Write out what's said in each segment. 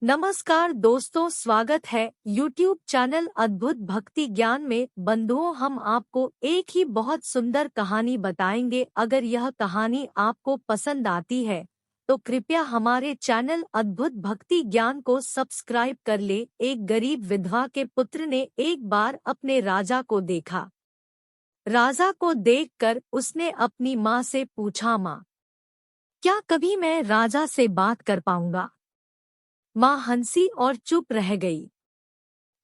नमस्कार दोस्तों, स्वागत है YouTube चैनल अद्भुत भक्ति ज्ञान में। बंधुओं, हम आपको एक ही बहुत सुंदर कहानी बताएंगे। अगर यह कहानी आपको पसंद आती है तो कृपया हमारे चैनल अद्भुत भक्ति ज्ञान को सब्सक्राइब कर ले। एक गरीब विधवा के पुत्र ने एक बार अपने राजा को देखा। राजा को देखकर उसने अपनी माँ से पूछा, माँ, क्या कभी मैं राजा से बात कर पाऊंगा? माँ हंसी और चुप रह गई।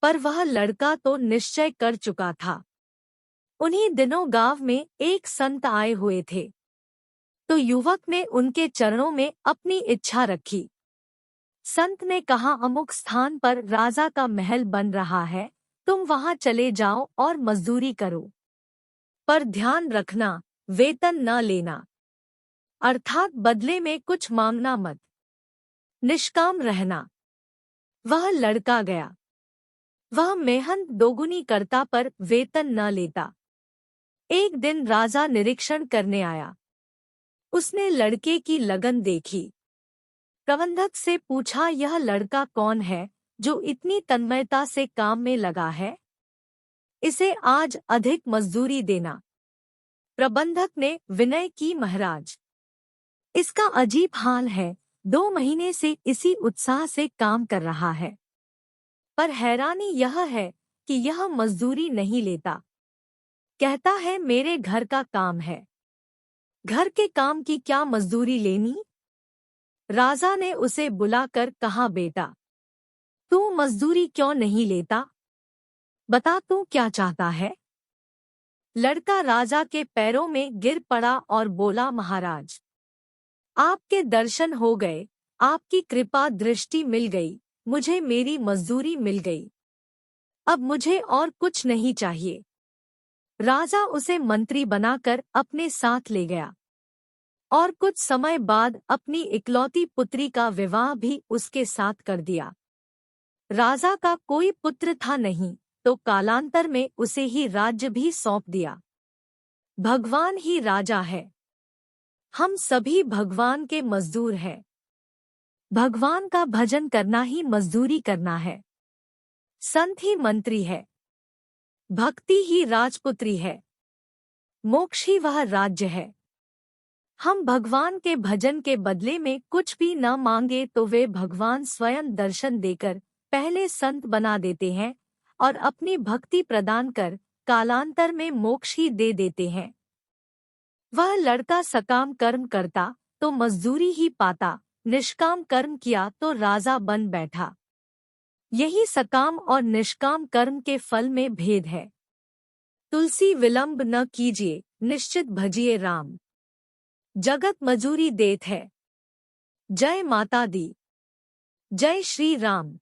पर वह लड़का तो निश्चय कर चुका था। उन्हीं दिनों गांव में एक संत आए हुए थे, तो युवक ने उनके चरणों में अपनी इच्छा रखी। संत ने कहा, अमुक स्थान पर राजा का महल बन रहा है, तुम वहां चले जाओ और मजदूरी करो, पर ध्यान रखना वेतन न लेना, अर्थात बदले में कुछ मांगना मत, निष्काम रहना। वह लड़का गया। वह मेहनत दोगुनी करता पर वेतन न लेता। एक दिन राजा निरीक्षण करने आया। उसने लड़के की लगन देखी। प्रबंधक से पूछा, यह लड़का कौन है जो इतनी तन्मयता से काम में लगा है? इसे आज अधिक मजदूरी देना। प्रबंधक ने विनय की, महाराज, इसका अजीब हाल है, 2 महीने से इसी उत्साह से काम कर रहा है, पर हैरानी यह है कि यह मजदूरी नहीं लेता। कहता है मेरे घर का काम है। घर के काम की क्या मजदूरी लेनी? राजा ने उसे बुलाकर कहा, बेटा, तू मजदूरी क्यों नहीं लेता? बता, तू क्या चाहता है? लड़का राजा के पैरों में गिर पड़ा और बोला, महाराज, आपके दर्शन हो गए, आपकी कृपा दृष्टि मिल गई, मुझे मेरी मजदूरी मिल गई। अब मुझे और कुछ नहीं चाहिए। राजा उसे मंत्री बनाकर अपने साथ ले गया और कुछ समय बाद अपनी इकलौती पुत्री का विवाह भी उसके साथ कर दिया। राजा का कोई पुत्र था नहीं, तो कालांतर में उसे ही राज्य भी सौंप दिया। भगवान ही राजा है। हम सभी भगवान के मजदूर हैं। भगवान का भजन करना ही मजदूरी करना है। संत ही मंत्री है, भक्ति ही राजपुत्री है, मोक्ष ही वह राज्य है। हम भगवान के भजन के बदले में कुछ भी न मांगे तो वे भगवान स्वयं दर्शन देकर पहले संत बना देते हैं और अपनी भक्ति प्रदान कर कालांतर में मोक्ष ही दे देते हैं। वह लड़का सकाम कर्म करता तो मजदूरी ही पाता, निष्काम कर्म किया तो राजा बन बैठा। यही सकाम और निष्काम कर्म के फल में भेद है। तुलसी विलंब न कीजिए, निश्चित भजिए राम। जगत मजूरी देत है। जय माता दी। जय श्री राम।